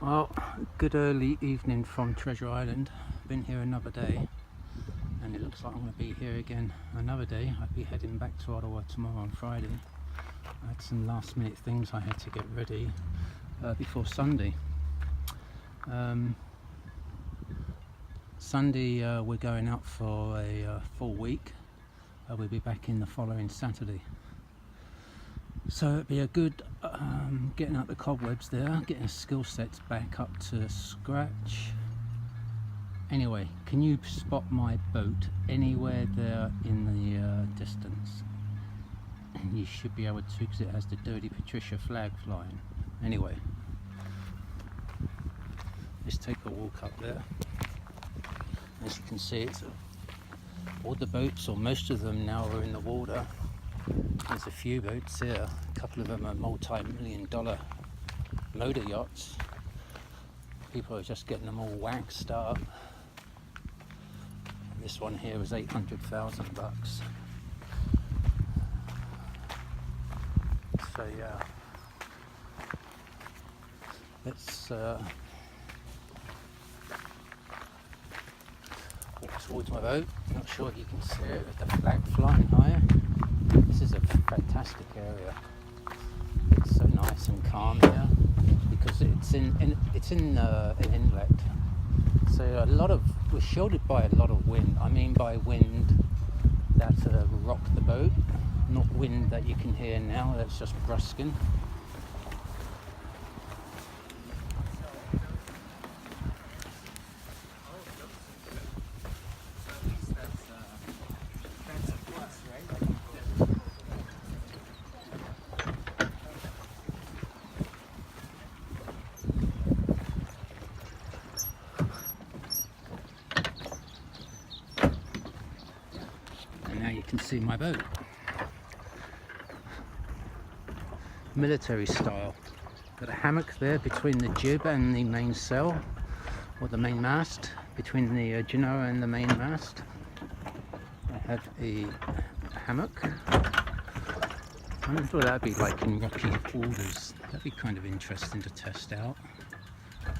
Well, good early evening from Treasure Island. Been here another day, and it looks like I'm going to be here again another day. I'll be heading back to Ottawa tomorrow on Friday. I had some last minute things I had to get ready before Sunday. Sunday we're going out for a full week. We'll be back in the following Saturday. So it'd be a good getting out the cobwebs there, getting skill sets back up to scratch. Anyway, can you spot my boat anywhere there in the distance? You should be able to, because it has the Dirty Patricia flag flying. Anyway, let's take a walk up there. As you can see, all the boats, or most of them now, are in the water. There's a few boats here. A couple of them are multi-million-dollar motor yachts. People are just getting them all waxed up. This one here was $800,000. So yeah, let's walk towards my boat. Not sure if you can see it with the flag flying higher. This is a fantastic area. It's so nice and calm here because it's in an inlet. So we're shielded by a lot of wind. I mean by wind that rocked the boat, not wind that you can hear now. That's just brusking. And now you can see my boat. Military style. Got a hammock there between the jib and the mainsail, or the main mast, between the Genoa and the main mast. I have a hammock. I thought that'd be like in rocky waters. That'd be kind of interesting to test out.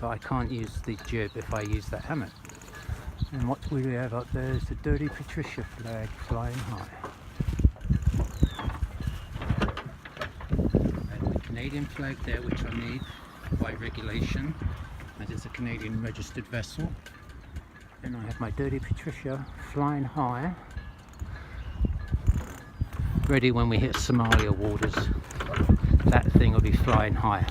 But I can't use the jib if I use that hammock. And what we have up there is the Dirty Patricia flag flying high. And the Canadian flag there, which I need by regulation, as it's a Canadian registered vessel. And I have my Dirty Patricia flying high, ready when we hit Somalia waters. That thing will be flying high.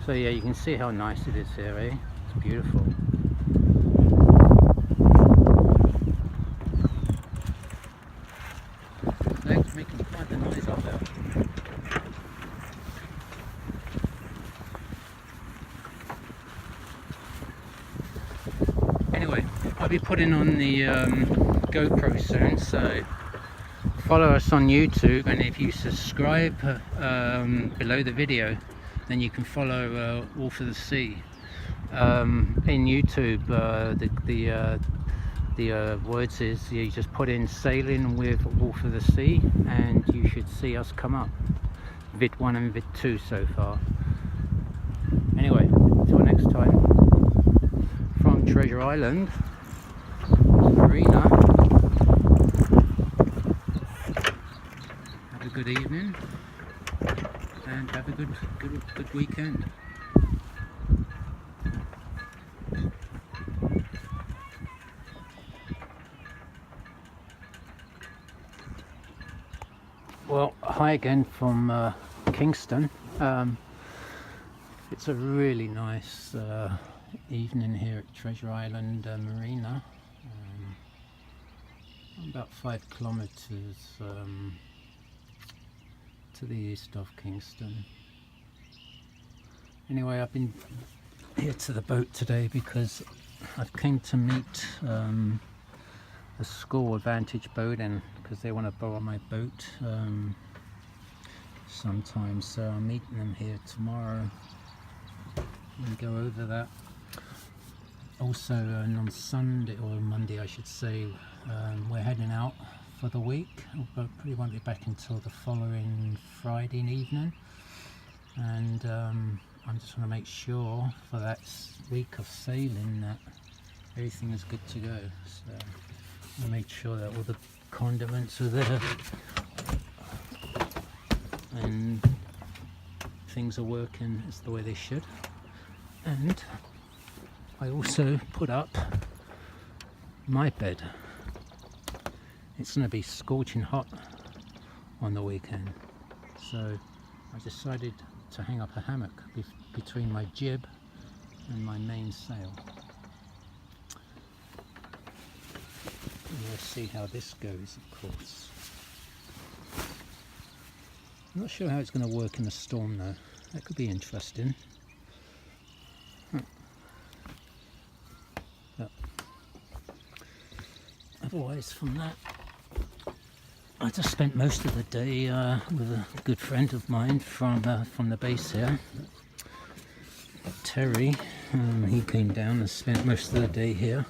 So yeah, you can see how nice it is here, eh? It's beautiful. Flag's making quite a noise up there. Anyway, I'll be putting on the GoPro soon, so follow us on YouTube, and if you subscribe below the video, then you can follow Wolf of the Sea. In YouTube, the words is, you just put in "sailing with Wolf of the Sea" and you should see us come up. Vid 1 and Vid 2 so far. Anyway, until next time, from Treasure Island Marina, have a good evening and have a good weekend. Well, hi again from Kingston. It's a really nice evening here at Treasure Island Marina. About 5 kilometers to the east of Kingston. Anyway, I've been here to the boat today because I've came to meet a school, Vantage Boating, because they want to borrow my boat sometime, so I'm meeting them here tomorrow and go over that. Also on Sunday, or Monday I should say, we're heading out for the week, but probably won't be back until the following Friday evening. and I'm just going to make sure for that week of sailing that everything is good to go. So I made sure that all the condiments are there and things are working as the way they should. And I also put up my bed. It's going to be scorching hot on the weekend, so I decided to hang up a hammock between my jib and my mainsail. And we'll see how this goes, of course. I'm not sure how it's going to work in a storm though. That could be interesting. But otherwise, from that, I just spent most of the day with a good friend of mine from the base here, Terry. He came down and spent most of the day here.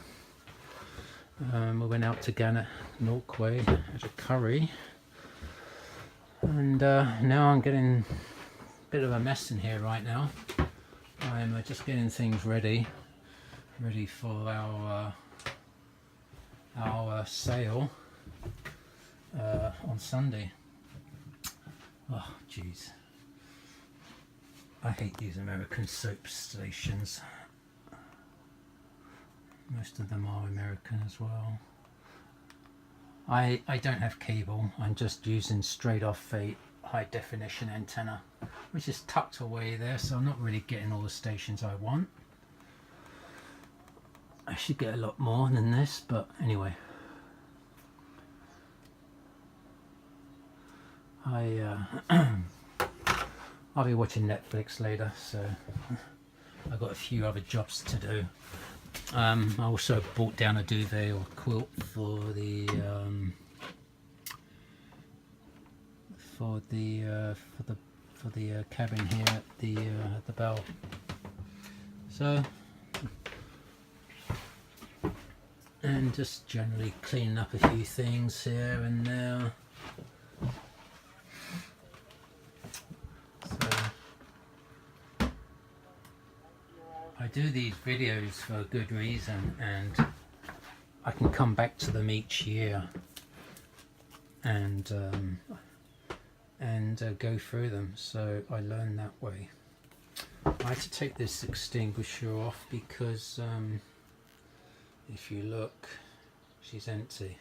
We went out to Gannet Norquay, had a curry, and now I'm getting a bit of a mess in here right now. I'm just getting things ready for our sail on Sunday. Oh jeez, I hate these American soap stations. Most of them are American as well. I don't have cable. I'm just using straight off a high definition antenna, which is tucked away there, so I'm not really getting all the stations I want. I should get a lot more than this, but anyway. I'll be watching Netflix later, so I've got a few other jobs to do. I also brought down a duvet or quilt for the cabin here at the Belle. So, and just generally cleaning up a few things here and there. I do these videos for a good reason, and I can come back to them each year and go through them, so I learn that way. I had to take this extinguisher off because if you look, she's empty.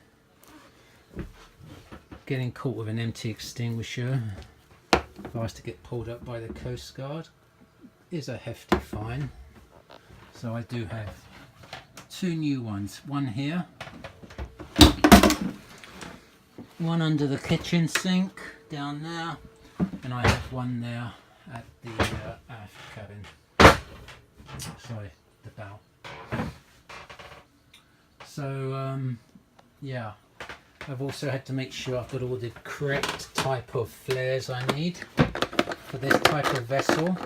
Getting caught with an empty extinguisher, if I was to get pulled up by the Coast Guard, is a hefty fine. So I do have two new ones, one here, one under the kitchen sink down there, and I have one there at the aft cabin, sorry, the bow. So yeah, I've also had to make sure I've got all the correct type of flares I need for this type of vessel.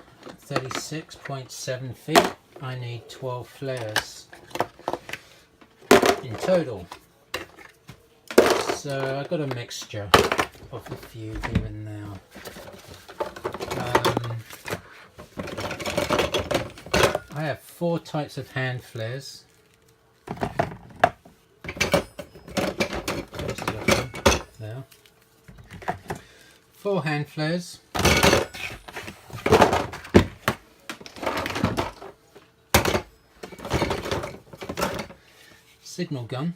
36.7 feet. I need 12 flares in total. So I got a mixture of a few here and there. I have 4 types of hand flares. There. 4 hand flares. Signal gun,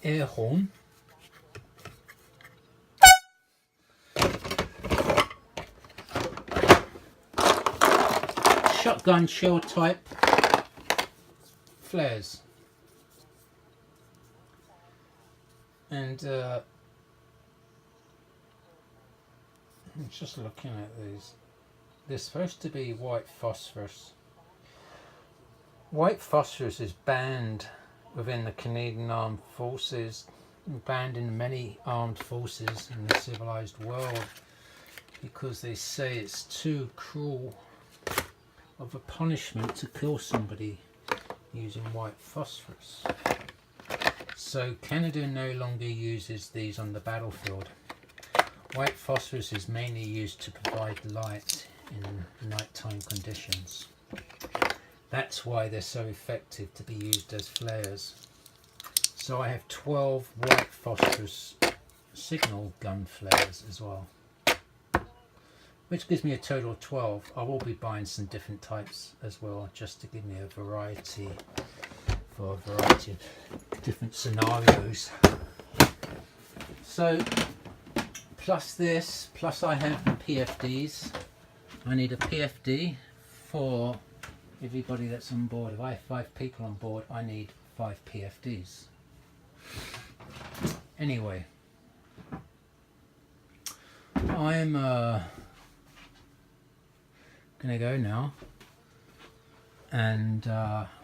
air horn, shotgun shell type flares, and I'm just looking at these. They're supposed to be white phosphorus. White phosphorus is banned within the Canadian Armed Forces, banned in many armed forces in the civilized world, because they say it's too cruel of a punishment to kill somebody using white phosphorus. So Canada no longer uses these on the battlefield. White phosphorus is mainly used to provide light in nighttime conditions. That's why they're so effective to be used as flares. So I have 12 white phosphorus signal gun flares as well, which gives me a total of 12. I will be buying some different types as well, just to give me a variety, for a variety of different scenarios. So plus this, plus I have the PFDs. I need a PFD for everybody that's on board. If I have 5 people on board, I need 5 PFDs. Anyway, I'm gonna go now, and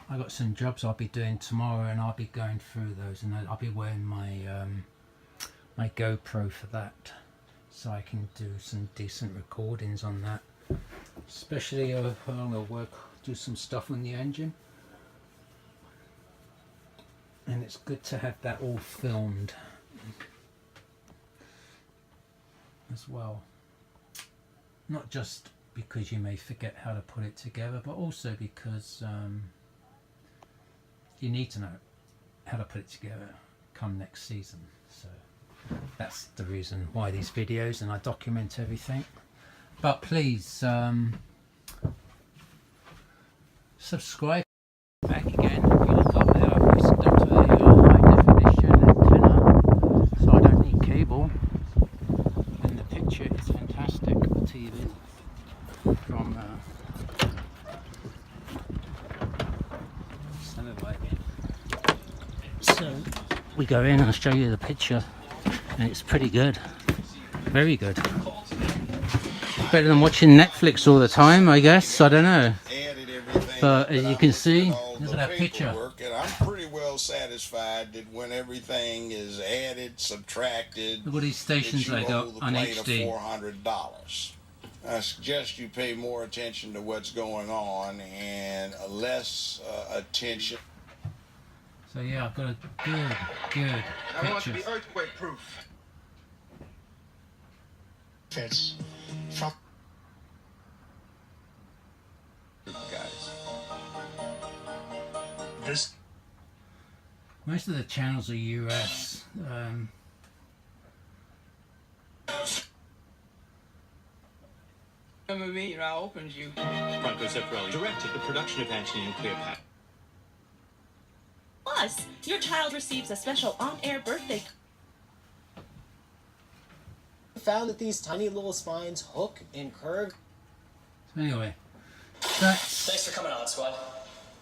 I got some jobs I'll be doing tomorrow, and I'll be going through those, and I'll be wearing my my GoPro for that, so I can do some decent recordings on that. Especially I'm gonna do some stuff on the engine, and it's good to have that all filmed as well. Not just because you may forget how to put it together, but also because you need to know how to put it together come next season. So that's the reason why these videos, and I document everything. But please subscribe. Back again. If you look up there, I've hooked up to a high definition antenna, so I don't need cable. And the picture is fantastic. The TV from so we go in and I'll show you the picture, and it's pretty good, very good. Better than watching Netflix all the time, I guess. I don't know. But as you can see, look at that picture. And I'm pretty well satisfied that when everything is added, subtracted, look at these stations I got on HD. $400. I suggest you pay more attention to what's going on and less attention. So yeah, I've got a good I want to picture. be earthquake proof. Fits. From Guys. this Most of the channels are US. Remember me, I opened you. Franco Zeffirelli directed the production of Antony and Cleopatra. Plus, your child receives a special on-air birthday. Found that these tiny little spines hook and curve. So anyway, that's Thanks for coming on, squad.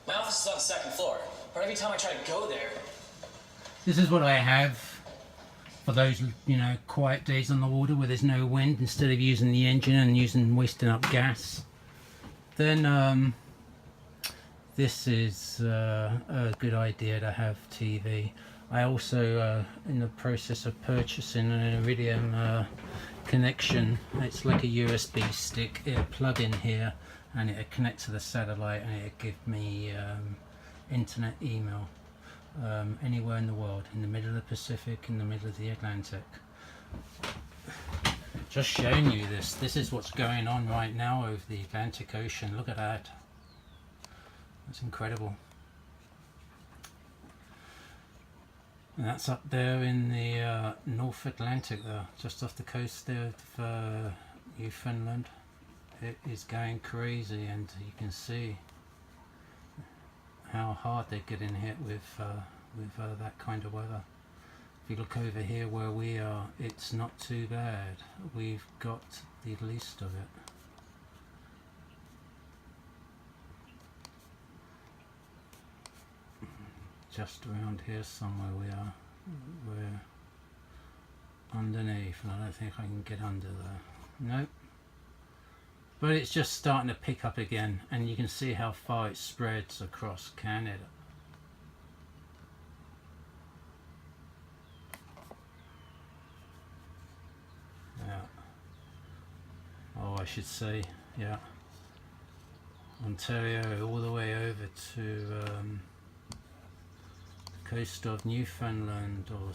My office is on the 2nd floor, but every time I try to go there, this is what I have for those, you know, quiet days on the water where there's no wind, instead of using the engine and wasting up gas. Then this is a good idea to have TV. I also in the process of purchasing an Iridium connection. It's like a USB stick. It'll plug in here and it'll connect to the satellite, and it'll give me internet email anywhere in the world, in the middle of the Pacific, in the middle of the Atlantic. Just showing you this. This is what's going on right now over the Atlantic Ocean. Look at that. That's incredible. And that's up there in the North Atlantic there, just off the coast there of Newfoundland. It is going crazy, and you can see how hard they're getting hit with that kind of weather. If you look over here where we are, it's not too bad. We've got the least of it. Just around here somewhere we are. We're underneath, and I don't think I can get under there. Nope. But it's just starting to pick up again, and you can see how far it spreads across Canada. Yeah. Oh, I should say, yeah. Ontario all the way over to coast of Newfoundland or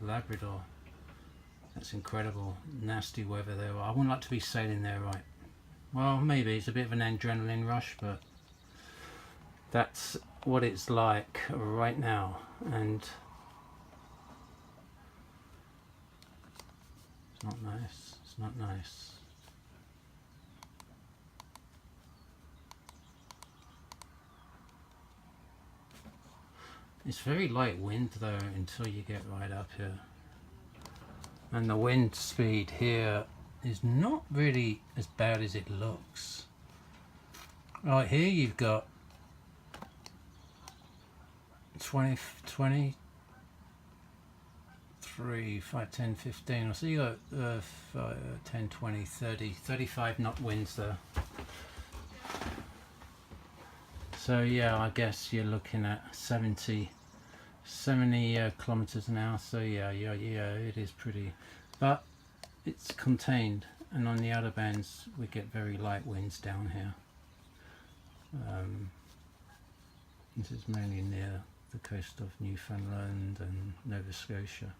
Labrador. That's incredible. Nasty weather there. I wouldn't like to be sailing there, right? Well, maybe it's a bit of an adrenaline rush, but that's what it's like right now. And it's not nice. It's not nice. It's very light wind though until you get right up here. And the wind speed here is not really as bad as it looks. Right here you've got 20, 3, 5, 10, 15. So you got 10, 20, 30, 35 knot winds there. So yeah, I guess you're looking at 70 kilometers an hour. So yeah, it is pretty, but it's contained. And on the outer bands, we get very light winds down here. This is mainly near the coast of Newfoundland and Nova Scotia,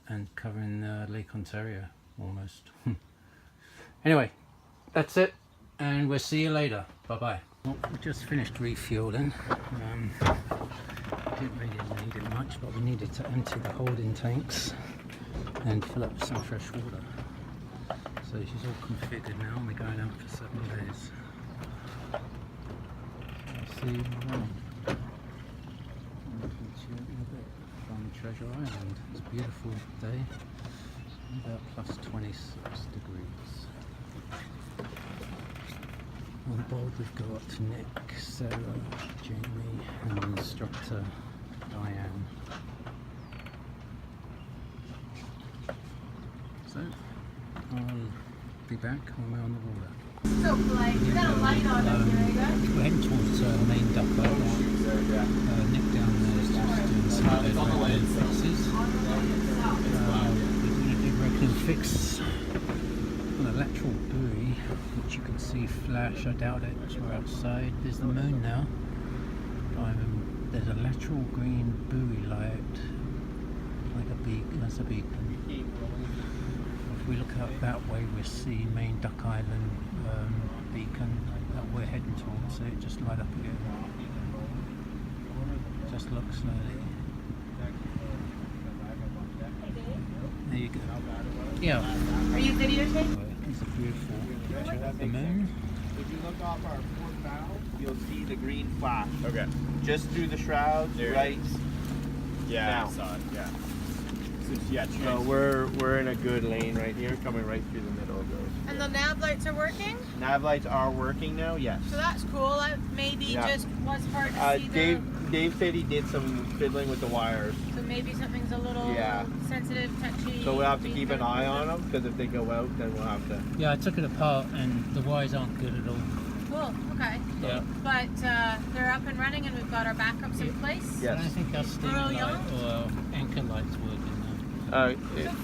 and covering Lake Ontario almost. Anyway, that's it, and we'll see you later. Bye bye. Well, we just finished refueling. Didn't really need it much, but we needed to empty the holding tanks and fill up some fresh water. So she's all configured now, and we're going out for 7 days. See you around. From Treasure Island. It's a beautiful day, about plus 26 degrees. On board we've got Nick, Sarah, Jamie and instructor Diane. So I'll be back when we're on the water. So polite. You got a light on up here, you guys? We're heading towards main dock right now. Nick down there is just doing some of those regular fixes. We're going to do regular fix an electrical buoy, which you can see flash. I doubt it, because we're outside. There's the moon now. There's a lateral green buoy light, like a beacon. That's a beacon. If we look out that way, we see Main Duck Island beacon that we're heading towards. So it just light up again. Just look slowly. There you go. Yeah. Are you videotaping? It's a beautiful picture of the moon. If you look off our port bow, you'll see the green flash. Okay. Just through the shrouds, right? Yeah, now. I saw it. Yeah. So we're in a good lane right here, coming right through the middle of those. And the nav lights are working? Nav lights are working now, yes. So that's cool. That maybe just was hard to see Dave said he did some fiddling with the wires. So maybe something's a little sensitive, touchy. So we'll have to keep an eye on them, because if they go out, then we'll have to... Yeah, I took it apart and the wires aren't good at all. Cool, okay. Yeah. But they're up and running and we've got our backups in place? Yes. I don't think our steam light or anchor light's working now.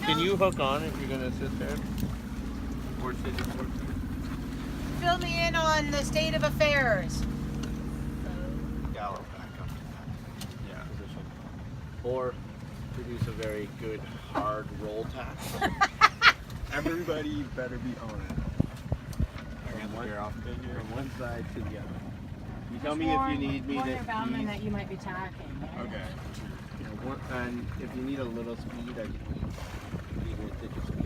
Can you hook on if you're going to sit there? Or sit there? Fill me in on the state of affairs. Gallo back up to that position. Or produce a very good hard roll tack. Everybody better be on it. From one side to the other. You tell me if you need me to boundman that you might be tacking. Right? Okay. And if you need a little speed, I can leave it at your speed.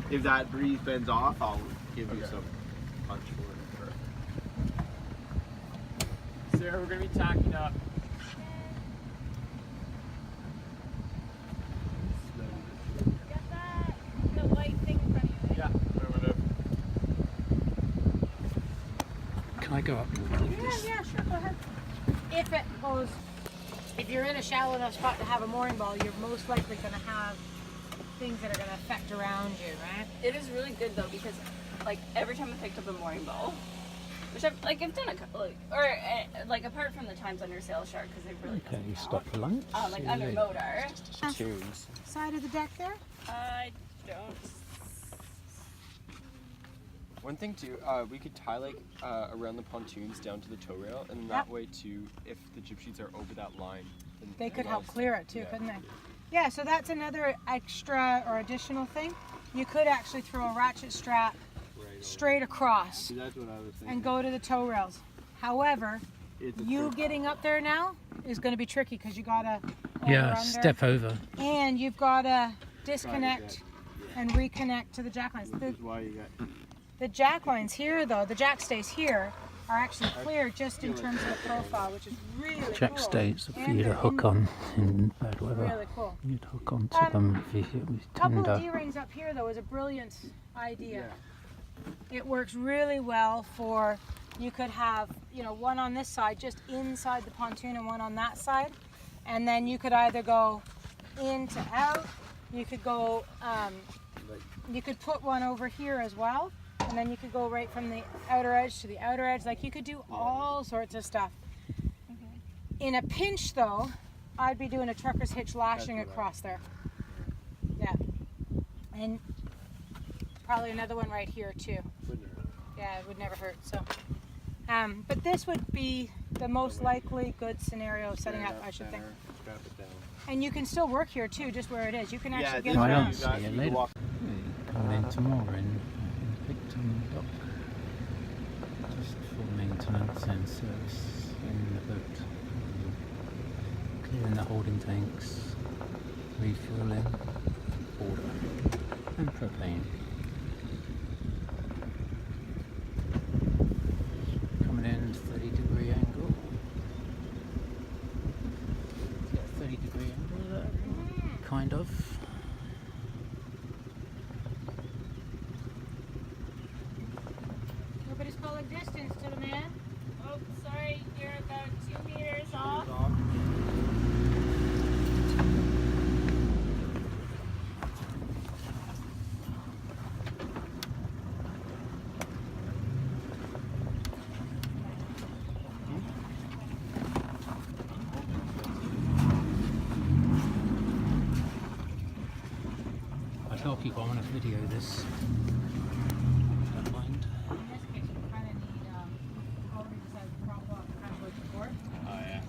If that breeze bends off, I'll give you some punch for it. Sarah, we're going to be tacking up. Get the white thing in front of you. Yeah, Can I go up and click this? Yeah, sure, go ahead. If you're in a shallow enough spot to have a mooring ball, you're most likely going to have things that are going to affect around you, right? It is really good though, because like every time I picked up a mooring ball, which I've done a couple, apart from the times under Sail Shark, because they really Okay, you stop for lunch. like under motor. Cheers. Side of the deck there? I don't. One thing too, we could tie like around the pontoons down to the tow rail, and that way too, if the jib sheets are over that line, then They could it help allows- clear it too, yeah. couldn't they? Yeah, so that's another extra or additional thing. You could actually throw a ratchet strap straight across See, that's what I was thinking. and go to the tow rails. However, It's a you trick. getting up there now is going to be tricky because you gotta Yeah, under, step over. and you've got to disconnect and reconnect to the jack lines. This is why you got. The jack lines here, though, the jack stays here, are actually clear just in terms of the profile, which is really Jack cool. stays for And you to they're hook on in bad weather. Really cool. You'd hook onto Um, them if you hit with Couple of tinder. D-rings up here, though, is a brilliant idea. It works really well for, you could have, you know, one on this side, just inside the pontoon, and one on that side. And then you could either go in to out, you could go, you could put one over here as well. And then you could go right from the outer edge to the outer edge. Like, you could do all sorts of stuff. In a pinch, though, I'd be doing a trucker's hitch lashing across there. Yeah. And probably another one right here, too. Yeah, it would never hurt. So, but this would be the most likely good scenario of setting up, I should think. Strap it down. And you can still work here, too, just where it is. You can actually get this I way around. don't you got- see you it can later. walk- Coming in tomorrow in Picton Dock. Just for maintenance and service in the boat. Clearing the holding tanks, refueling, water and propane. Coming in 30-degree angle. Yeah, 30-degree angle there. Kind of. Nobody's calling distance to the man. Oh, sorry, you're about 2 meters off. I hope you want to video this. Don't mind. In this case, you kind of need, already decided to prop up kind of like before. Oh yeah.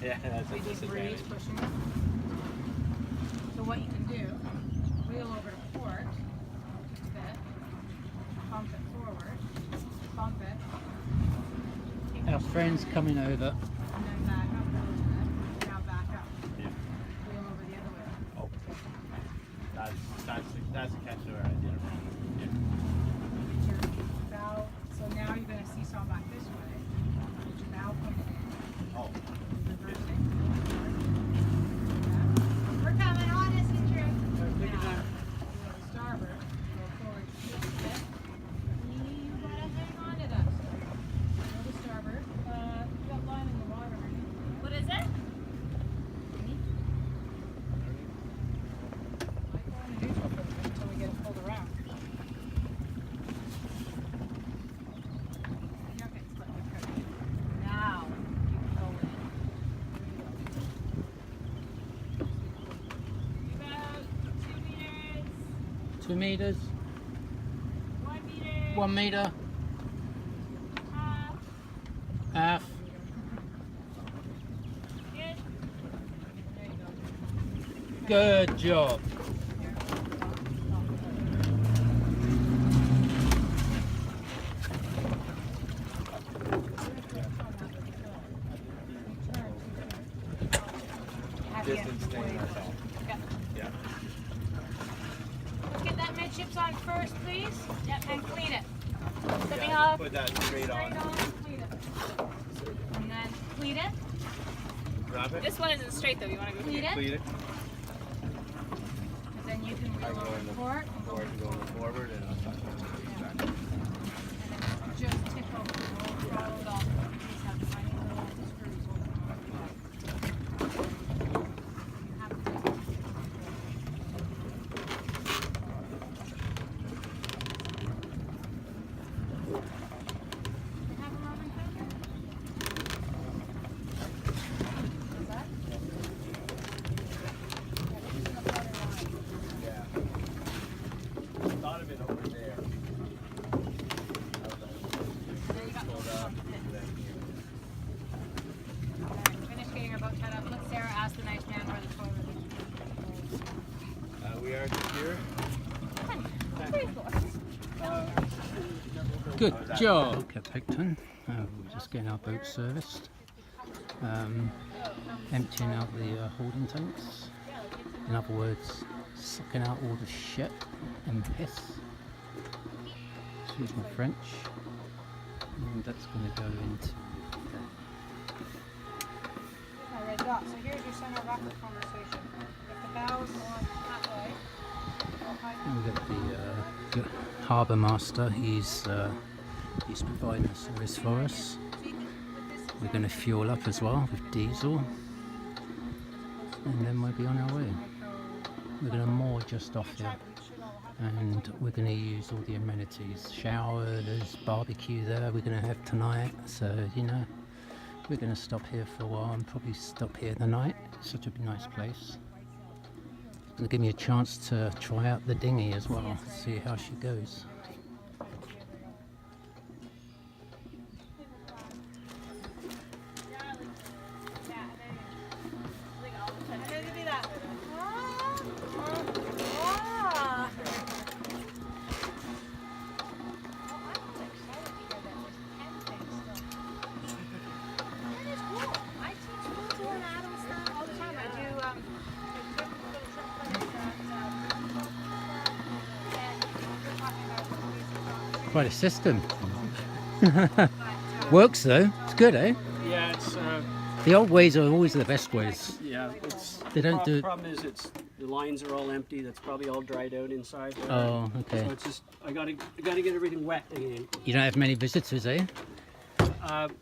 Yeah, that's We a need breeze disadvantage. pushing it. So what you can do, wheel over to port, fit, pump it forward, bump it, keep Our friend's coming over. and then back up a little bit. Now back up. Yeah. Wheel over the other way. Oh. That's a catch there. I did it wrong. Yeah. Get your bow. So now you're going to seesaw back this way. Get your bow pointed in. Oh. Reversing. We're coming on, isn't true? Take your time. Go to starboard. Go forward. Keep it. You gotta hang on to that. Go to starboard. You got line in the water, honey. What is it? Might go in a neutral for a bit until we get it pulled around. You're okay, it's good. Now you can go in. About 2 meters. 2 meters, 1 meter. 1 meter, Half. half. Good. There you go. Good job. Distance thing, that's all. Yeah. Let's get that midships on first, please. Yep, and clean it. Stepping off. Put that straight Straight on. on, clean it. And then clean it. Drop it. This one isn't straight though. You want to go Clean here? it. Clean it. And then you can I wheel go over in the the port and go forward, go forward, and I'll stop. and then just tip over. Don't follow it all. These have tiny little screws holding them up. You have to You have a Roman fender? Is that? Yeah. Thought of it over there. starts here. Good job. Okay, Picton. We're just getting our boat serviced. Emptying out the holding tanks. In other words, sucking out all the shit and piss. Excuse my French. And that's going to go into. Red dot. So here's your center of upper conversation. If the bow is going that way, And we've got the harbour master. He's providing a service for us. We're going to fuel up as well with diesel, and then we'll be on our way. We're going to moor just off here, and we're going to use all the amenities. Shower, there's barbecue there we're going to have tonight, so you know, we're going to stop here for a while and probably stop here the night. It's such a nice place. It's going to give me a chance to try out the dinghy as well, see how she goes. Quite a system. Works though. It's good, eh? Yeah, it's. The old ways are always the best ways. Yeah, it's. They don't do. The problem is, the lines are all empty. That's probably all dried out inside. Oh, okay. So it's just I gotta get everything wet again. You don't have many visitors, eh?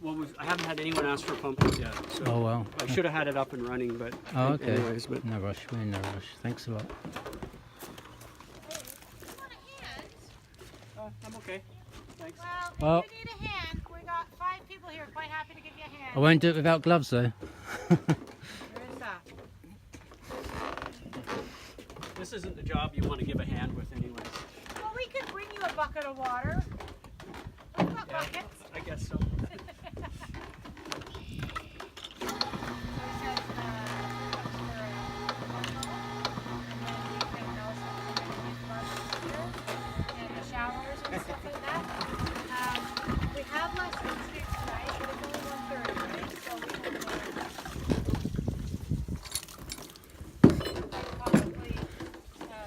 Well, I haven't had anyone ask for pumpkins yet. So Oh well. I should have had it up and running, but. Oh, okay. Anyways, but. No rush. We're in no rush. Thanks a lot. I'm okay. Thanks. well, if you need a hand, we got 5 people here quite happy to give you a hand. I won't do it without gloves though. There is that. This isn't the job you want to give a hand with, anyways. Well, we could bring you a bucket of water. We've got buckets. I guess so.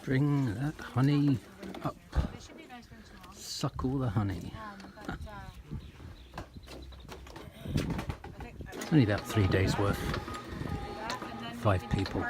Bring that honey up. Suck all the honey. It's only about 3 days worth. 5 people.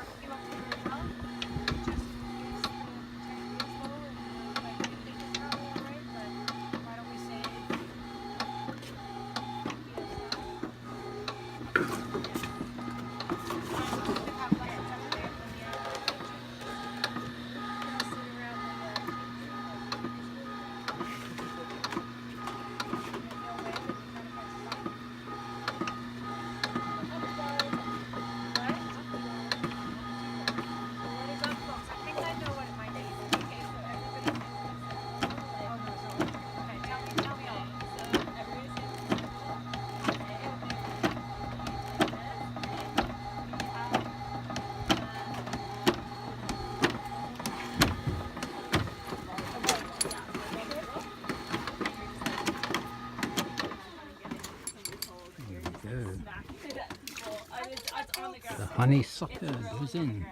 The honeysucker goes in.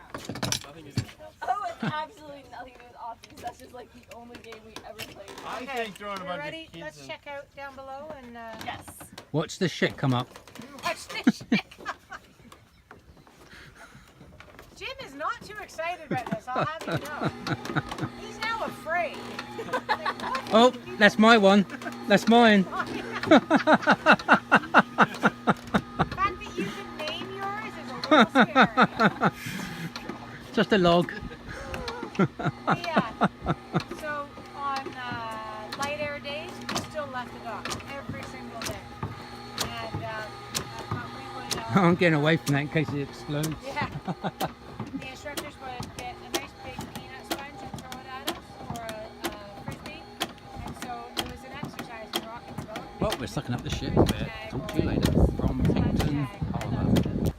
Oh, it's absolutely nothing to do with Offies. That's just like the only game we ever played. I think throwing a bunch Ready? of kids Let's in. check out down below and Yes. Watch the shit come up. watch this shit. Jim is not too excited about this, I'll have you know. He's now afraid. Oh, that's my one. That's mine. The fact that you can name yours is a little scary. Just a log. Yeah. So on light air days, we still left the dock every single day. And but we would. I'm getting away from that in case it explodes. Yeah. The instructors would get a nice big peanut sponge and throw it at us, or a frisbee. And so it was an exercise in rocking the boat. Well, we're sucking up the shit. Talk to you later from Picton Harbour.